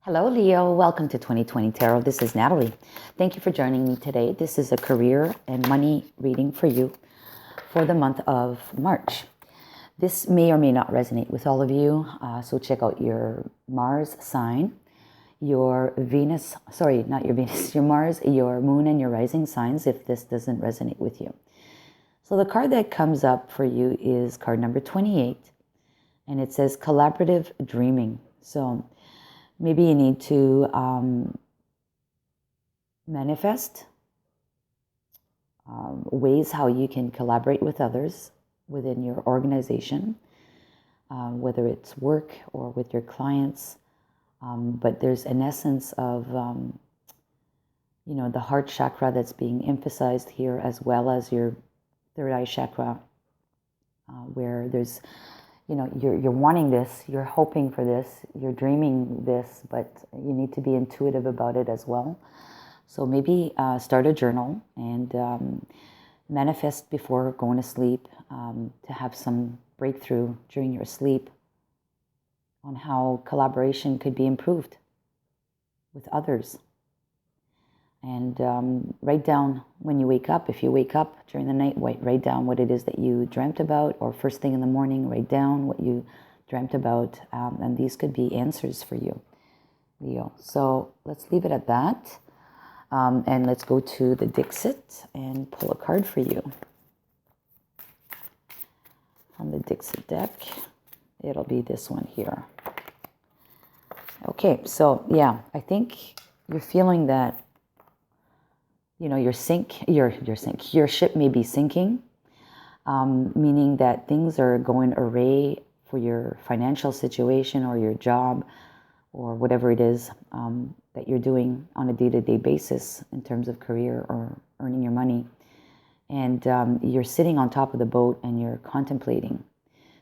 Hello, Leo. Welcome to 2020 Tarot. This is Natalie. Thank you for joining me today. This is a career and money reading for you for the month of March. This may or may not resonate with all of you, so check out your Mars sign, your Venus, sorry, not your Venus, your Mars, your Moon, and your rising signs if this doesn't resonate with you. So the card that comes up for you is card number 28, and it says collaborative dreaming. So maybe you need to manifest ways how you can collaborate with others within your organization, whether it's work or with your clients. But there's an essence of, the heart chakra that's being emphasized here, as well as your third eye chakra, where there's you're wanting this, you're hoping for this, you're dreaming this, but you need to be intuitive about it as well. So maybe start a journal and manifest before going to sleep to have some breakthrough during your sleep on how collaboration could be improved with others. And write down when you wake up. If you wake up during the night, write down what it is that you dreamt about, or first thing in the morning, write down what you dreamt about. And these could be answers for you, Leo. So let's leave it at that. And let's go to the Dixit and pull a card for you. On the Dixit deck, it'll be this one here. Okay, so yeah, I think you're feeling that your ship may be sinking, meaning that things are going awry for your financial situation or your job or whatever it is that you're doing on a day-to-day basis in terms of career or earning your money. And you're sitting on top of the boat and you're contemplating.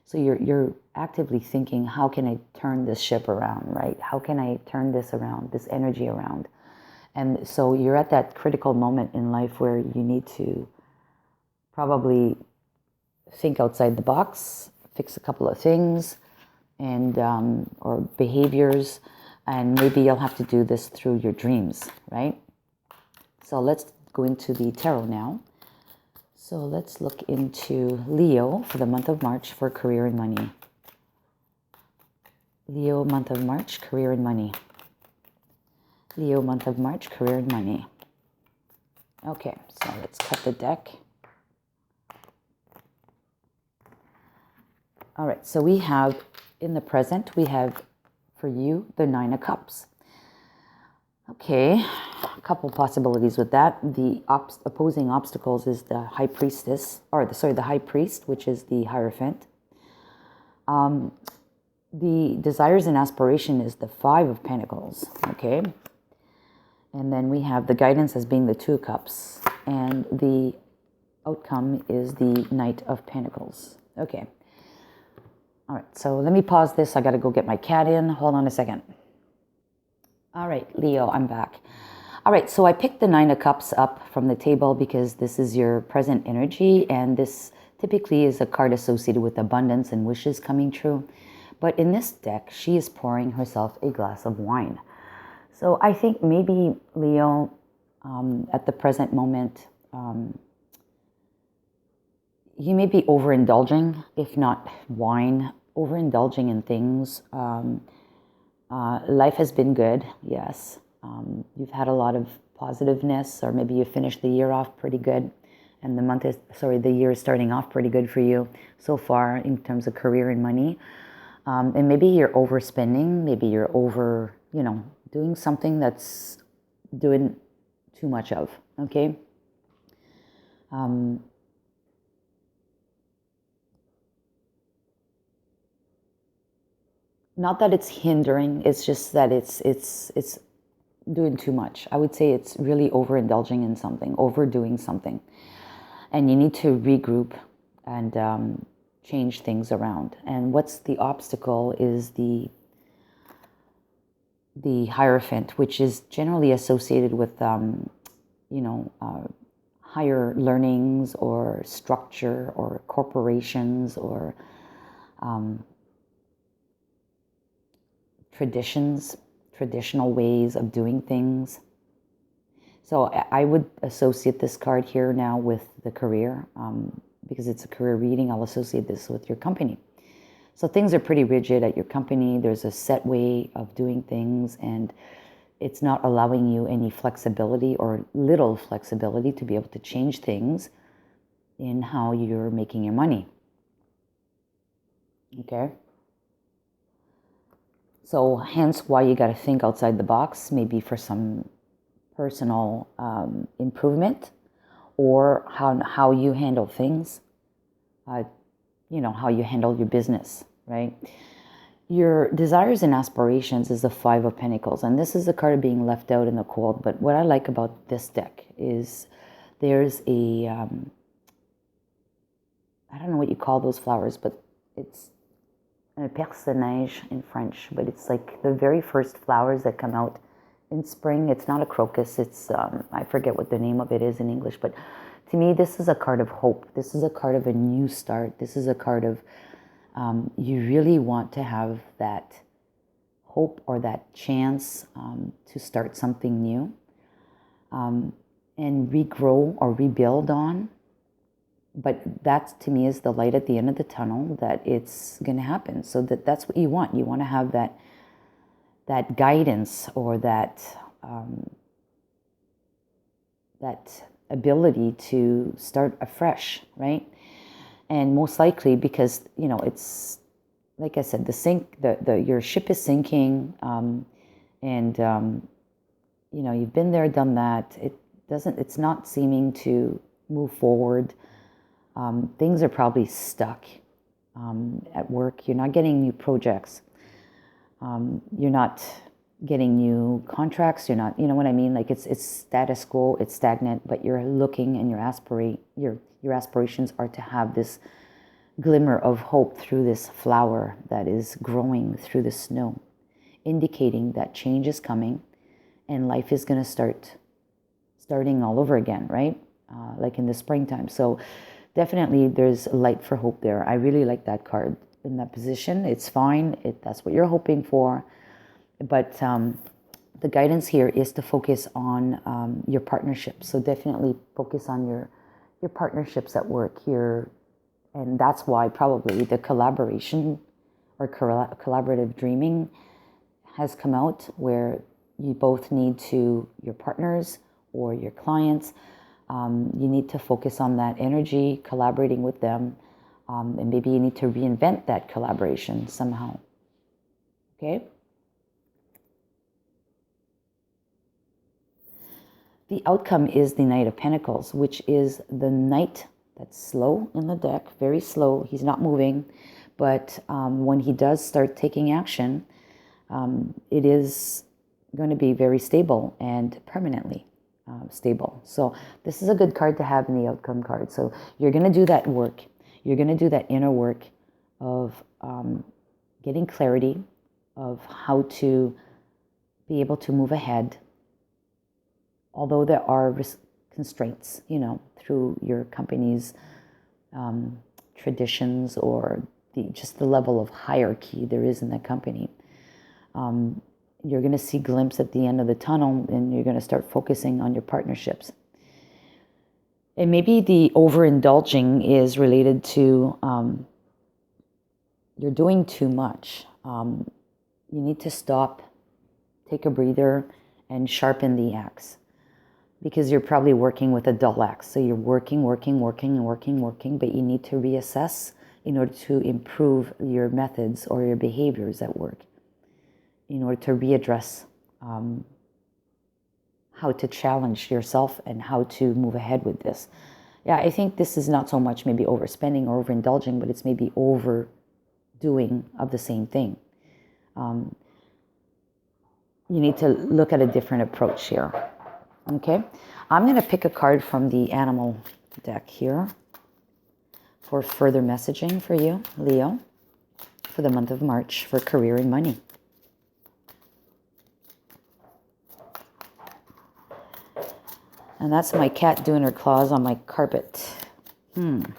So you're actively thinking, how can I turn this ship around, right? How can I turn this around, this energy around? And so you're at that critical moment in life where you need to probably think outside the box, fix a couple of things, and or behaviors, and maybe you'll have to do this through your dreams, right? So let's go into the tarot now. So let's look into Leo for the month of March for career and money. Leo, month of March, career and money. Leo, month of March, career and money. Okay, so let's cut the deck. All right, so we have, in the present, we have for you the Nine of Cups. Okay, a couple possibilities with that. The opposing obstacles is the High Priestess, the High Priest, which is the Hierophant. The desires and aspiration is the Five of Pentacles, okay? And then we have the guidance as being the Two of Cups. And the outcome is the Knight of Pentacles. Okay. All right, so let me pause this. I got to go get my cat in. Hold on a second. All right, Leo, I'm back. All right, so I picked the Nine of Cups up from the table because this is your present energy. And this typically is a card associated with abundance and wishes coming true. But in this deck, she is pouring herself a glass of wine. So I think maybe, Leo, at the present moment, you may be overindulging, if not wine, overindulging in things. Life has been good, yes. You've had a lot of positiveness, or maybe you finished the year off pretty good, and the year is starting off pretty good for you so far in terms of career and money. And maybe you're overspending, maybe you're over, doing something that's doing too much of, okay? Not that it's hindering, it's just that it's doing too much. I would say it's really overindulging in something, overdoing something. And you need to regroup and change things around. And what's the obstacle is the Hierophant, which is generally associated with, higher learnings or structure or corporations or traditions. traditional ways of doing things. So I would associate this card here now with the career, because it's a career reading. I'll associate this with your company. So things are pretty rigid at your company. There's a set way of doing things, and it's not allowing you any flexibility or little flexibility to be able to change things in how you're making your money. Okay? So hence why you got to think outside the box, maybe for some personal improvement, or how you handle things, how you handle your business, right? Your desires and aspirations is the Five of Pentacles, and this is the card of being left out in the cold. But what I like about this deck is there's a, I don't know what you call those flowers, but it's un personnage in French, but it's like the very first flowers that come out in spring. It's not a crocus. It's, I forget what the name of it is in English, but to me, this is a card of hope. This is a card of a new start. This is a card of, you really want to have that hope or that chance to start something new, and regrow or rebuild on. But that, to me, is the light at the end of the tunnel, that it's going to happen. So that's what you want. You want to have that guidance, or that ability to start afresh, right? And most likely, because it's like I said, your ship is sinking, and you've been there, done that. It's not seeming to move forward. Things are probably stuck at work. You're not getting new projects. You're not getting new contracts. You're not, you know what I mean? Like it's status quo, it's stagnant, but you're looking, and your aspirations are to have this glimmer of hope through this flower that is growing through the snow, indicating that change is coming and life is going to starting all over again, right? Like in the springtime. So definitely there's light for hope there. I really like that card in that position. It's fine. That's what you're hoping for. But the guidance here is to focus on your partnerships. So definitely focus on your partnerships at work here. And that's why probably the collaboration or collaborative dreaming has come out, where you both need to, your partners or your clients, you need to focus on that energy, collaborating with them, and maybe you need to reinvent that collaboration somehow. Okay? The outcome is the Knight of Pentacles, which is the knight that's slow in the deck, very slow. He's not moving, but when he does start taking action, it is going to be very stable and permanently stable. So this is a good card to have in the outcome card. So you're going to do that work. You're going to do that inner work of getting clarity of how to be able to move ahead, although there are constraints, through your company's traditions, or just the level of hierarchy there is in the company. You're going to see a glimpse at the end of the tunnel, and you're going to start focusing on your partnerships. And maybe the overindulging is related to you're doing too much. You need to stop, take a breather, and sharpen the axe. Because you're probably working with a dull axe. So you're working, but you need to reassess in order to improve your methods or your behaviors at work, in order to readdress how to challenge yourself and how to move ahead with this. Yeah, I think this is not so much maybe overspending or overindulging, but it's maybe overdoing of the same thing. You need to look at a different approach here. Okay, I'm going to pick a card from the animal deck here for further messaging for you, Leo, for the month of March for career and money. And that's my cat doing her claws on my carpet. If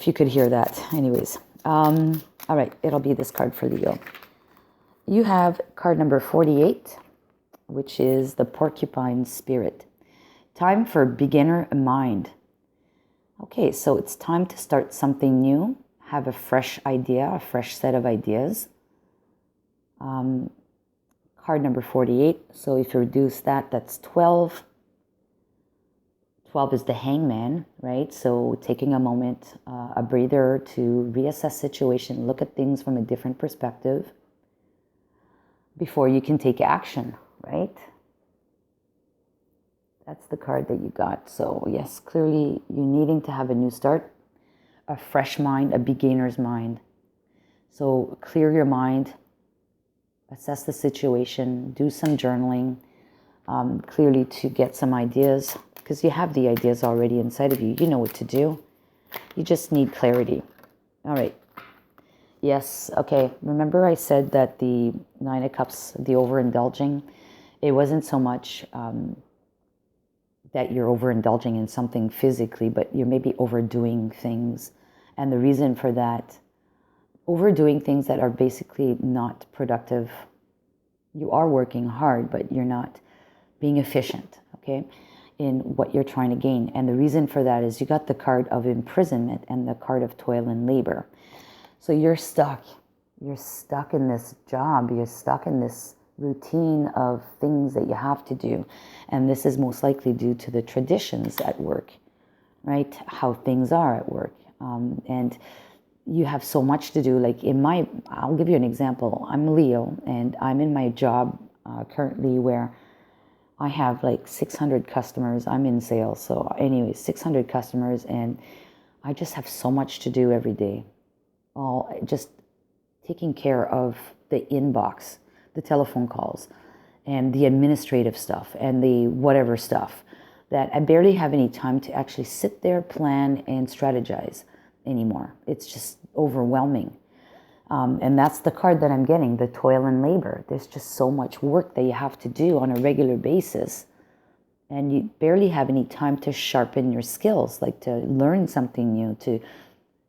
you could hear that. Anyways, all right, it'll be this card for Leo. you have card number 48, which is the porcupine spirit. Time for beginner mind. Okay, so it's time to start something new, have a fresh idea, a fresh set of ideas. Card number 48, so if you reduce that, that's 12. 12 is the hangman, right? So taking a moment, a breather to reassess situation, look at things from a different perspective before you can take action, right? That's the card that you got. So yes, clearly you're needing to have a new start, a fresh mind, a beginner's mind. So clear your mind, assess the situation, do some journaling, clearly to get some ideas, because you have the ideas already inside of you. You know what to do. You just need clarity. All right. Yes, okay. Remember I said that the Nine of Cups, the overindulging, it wasn't so much that you're overindulging in something physically, but you're maybe overdoing things. And the reason for that, overdoing things that are basically not productive. You are working hard, but you're not being efficient, okay, in what you're trying to gain. And the reason for that is you got the card of imprisonment and the card of toil and labor. So you're stuck. You're stuck in this job. You're stuck in this routine of things that you have to do. And this is most likely due to the traditions at work, right? How things are at work. And you have so much to do. Like I'll give you an example. I'm Leo, and I'm in my job currently where I have like 600 customers. I'm in sales. So anyway, 600 customers, and I just have so much to do every day. All just taking care of the inbox, the telephone calls, and the administrative stuff, and the whatever stuff, that I barely have any time to actually sit there, plan, and strategize anymore. It's just overwhelming. And that's the card that I'm getting, the toil and labor. There's just so much work that you have to do on a regular basis. And you barely have any time to sharpen your skills, like to learn something new, to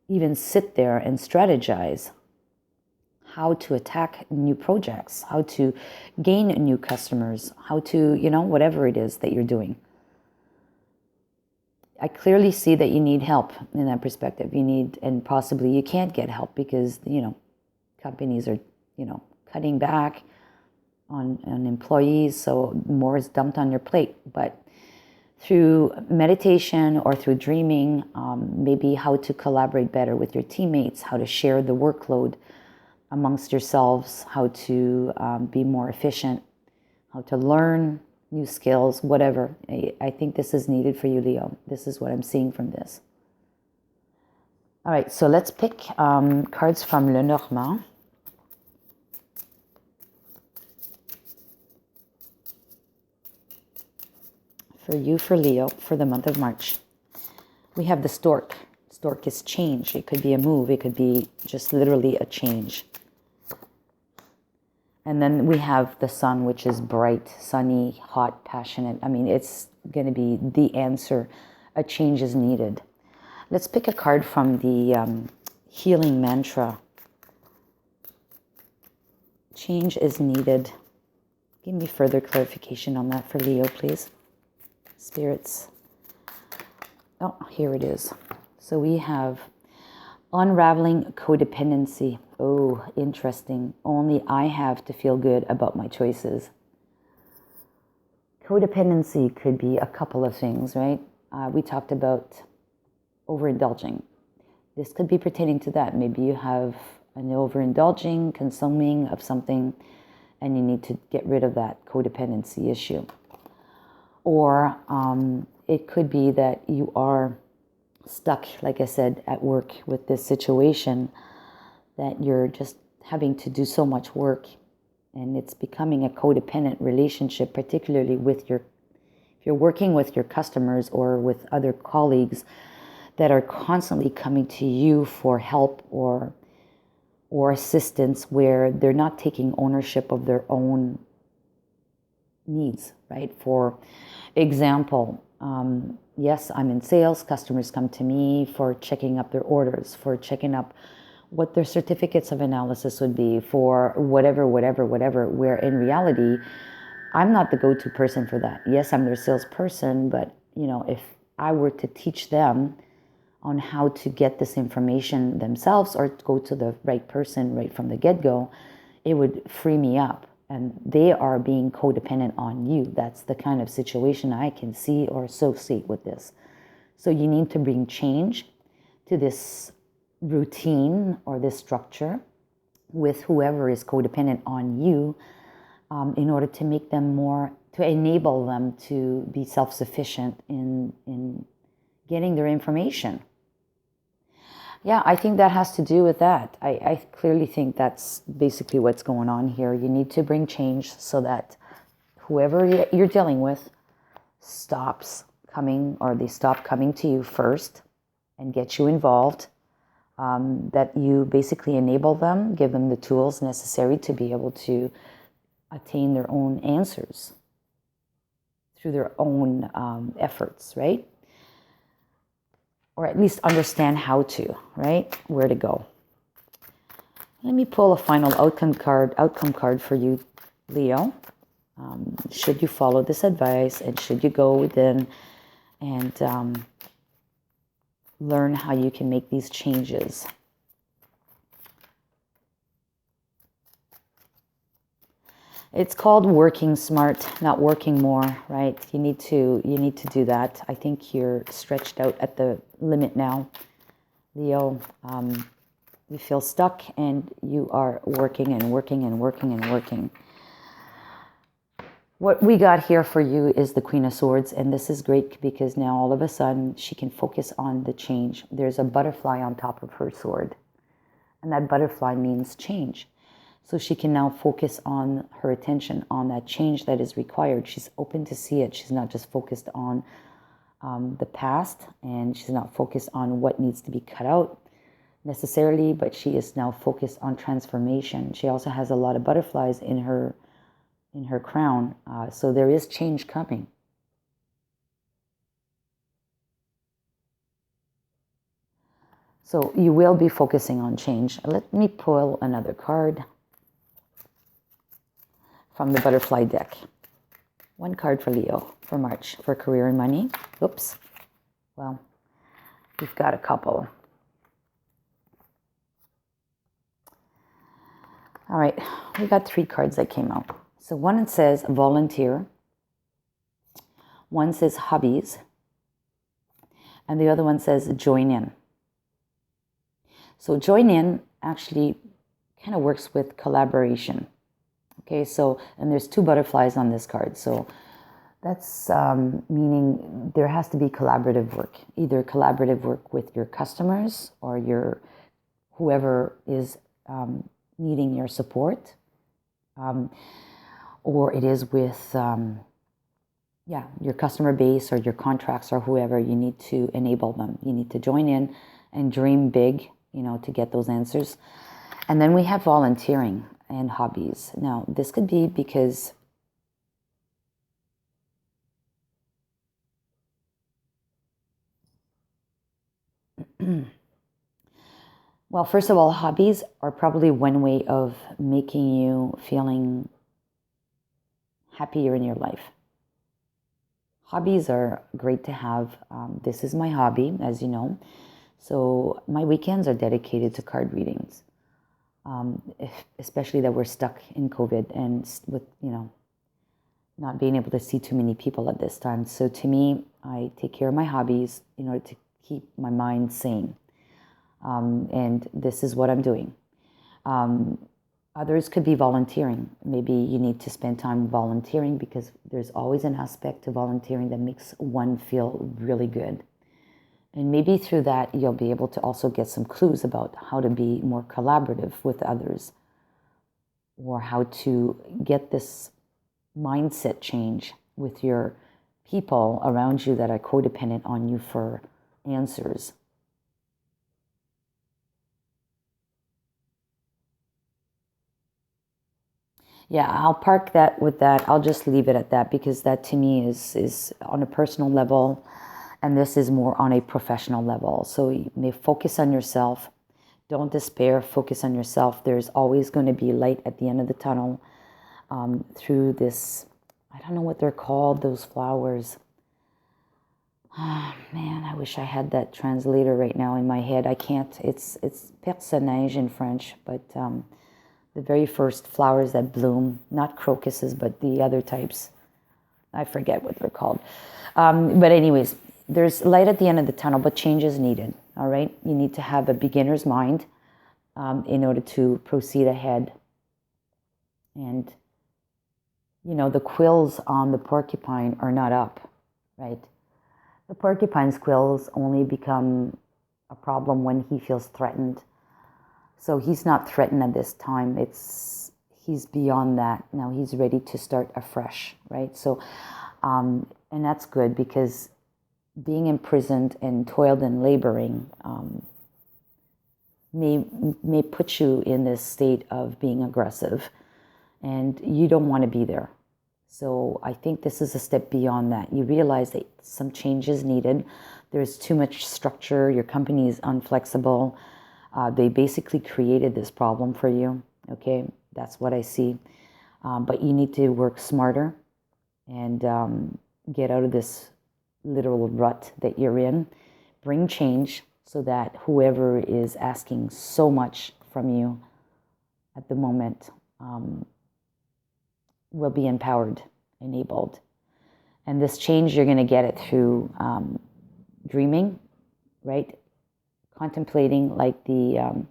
even sit there and strategize how to attack new projects, how to gain new customers, how to, whatever it is that you're doing. I clearly see that you need help in that perspective. You need, and possibly you can't get help because, companies are, cutting back on employees, so more is dumped on your plate. But through meditation or through dreaming, maybe how to collaborate better with your teammates, how to share the workload amongst yourselves, how to be more efficient, how to learn new skills, whatever. I think this is needed for you, Leo. This is what I'm seeing from this. All right, so let's pick cards from Lenormand. For you, for Leo, for the month of March. We have the stork. Stork is change. It could be a move. It could be just literally a change. And then we have the sun, which is bright, sunny, hot, passionate. I mean, it's going to be the answer. A change is needed. Let's pick a card from the healing mantra. Change is needed. Give me further clarification on that for Leo, please. Spirits. Oh, here it is. So we have unraveling codependency. Oh, interesting. Only I have to feel good about my choices. Codependency could be a couple of things, right? We talked about overindulging. This could be pertaining to that. Maybe you have an overindulging, consuming of something, and you need to get rid of that codependency issue. Or it could be that you are stuck, like I said, at work with this situation, that you're just having to do so much work, and it's becoming a codependent relationship, particularly if you're working with your customers or with other colleagues that are constantly coming to you for help or assistance, where they're not taking ownership of their own needs, right? For example, yes, I'm in sales. Customers come to me for checking up their orders, for checking up what their certificates of analysis would be for whatever, where in reality, I'm not the go-to person for that. Yes, I'm their salesperson, but if I were to teach them on how to get this information themselves or go to the right person right from the get-go, it would free me up. And they are being codependent on you. That's the kind of situation I can see or associate with this. So you need to bring change to this routine or this structure with whoever is codependent on you, in order to make them to enable them to be self-sufficient in getting their information. Yeah, I think that has to do with that. I clearly think that's basically what's going on here. You need to bring change so that whoever you're dealing with stops coming, or they stop coming to you first and get you involved. That you basically enable them, give them the tools necessary to be able to attain their own answers through their own efforts, right? Or at least understand how to, right? Where to go. Let me pull a final outcome card for you, Leo. Should you follow this advice, and should you go within and learn how you can make these changes. It's called working smart, not working more, right? You need to do that. I think you're stretched out at the limit now, Leo. You feel stuck, and you are working and working and working and working. What we got here for you is the Queen of Swords, and this is great because now all of a sudden she can focus on the change. There's a butterfly on top of her sword, and that butterfly means change. So she can now focus on her attention on that change that is required. She's open to see it. She's not just focused on the past, and she's not focused on what needs to be cut out necessarily, but she is now focused on transformation. She also has a lot of butterflies in her crown, so there is change coming. So you will be focusing on change. Let me pull another card from the butterfly deck. One card for Leo for March for career and money. Oops. Well, we've got a couple. All right, we got 3 cards that came out. So one says volunteer, one says hobbies, and the other one says join in. So join in actually kind of works with collaboration. Okay, so, and there's 2 butterflies on this card. So that's meaning there has to be collaborative work, either collaborative work with your customers or your whoever is needing your support. Or it is with, your customer base or your contracts or whoever. You need to enable them. You need to join in and dream big, to get those answers. And then we have volunteering and hobbies. Now, this could be because well, first of all, hobbies are probably one way of making you feeling happier in your life. Hobbies are great to have. This is my hobby, as you know. So my weekends are dedicated to card readings, especially that we're stuck in COVID and with, not being able to see too many people at this time. So to me, I take care of my hobbies in order to keep my mind sane. And this is what I'm doing. Others could be volunteering. Maybe you need to spend time volunteering because there's always an aspect to volunteering that makes one feel really good. And maybe through that, you'll be able to also get some clues about how to be more collaborative with others, or how to get this mindset change with your people around you that are codependent on you for answers. Yeah, I'll park that with that. I'll just leave it at that because that to me is on a personal level, and this is more on a professional level. So you may focus on yourself, Don't despair. Focus on yourself. There's always going to be light at the end of the tunnel through this. I don't know what they're called, those flowers. Oh, man, I wish I had that translator right now in my head. I can't. It's personnage in French, but the very first flowers that bloom, not crocuses, but the other types. I forget what they're called. But anyways, there's light at the end of the tunnel, but change is needed, all right? You need to have a beginner's mind in order to proceed ahead. And, you know, the quills on the porcupine are not up, right? The porcupine's quills only become a problem when he feels threatened. So he's not threatened at this time. He's beyond that. Now he's ready to start afresh, right? So, and that's good, because being imprisoned and toiled and laboring may put you in this state of being aggressive, and you don't want to be there. So I think this is a step beyond that. You realize that some change is needed. There's too much structure. Your company is unflexible. They basically created this problem for you. Okay, that's what I see. But you need to work smarter and get out of this literal rut that you're in. Bring change so that whoever is asking so much from you at the moment will be empowered, enabled. And this change, you're going to get it through dreaming, right? Contemplating, like the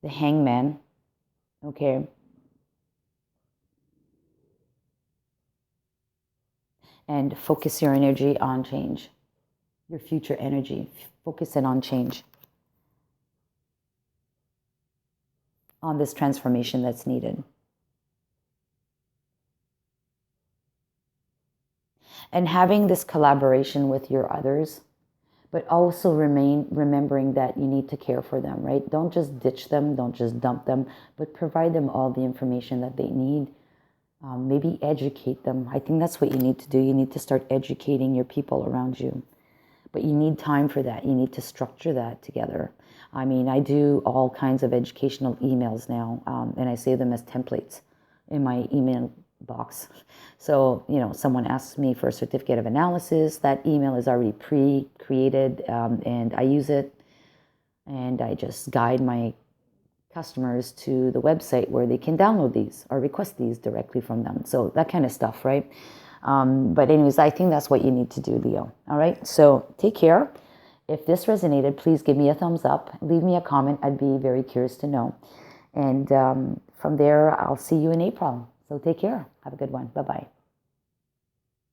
hangman, okay? And focus your energy on change, your future energy. Focus it on change, on this transformation that's needed. And having this collaboration with your others, but also remembering that you need to care for them, right? Don't just ditch them, don't just dump them, but provide them all the information that they need. Maybe educate them. I think that's what you need to do. You need to start educating your people around you. But you need time for that. You need to structure that together. I mean, I do all kinds of educational emails now, and I save them as templates in my email box. So, you know, someone asks me for a certificate of analysis, that email is already pre-created, and I use it, and I just guide my customers to the website where they can download these or request these directly from them. So that kind of stuff, right? But anyways, I think that's what you need to do, Leo. All right, so take care. If this resonated, please give me a thumbs up. Leave me a comment. I'd be very curious to know. And from there, I'll see you in April. So take care. Have a good one. Bye-bye.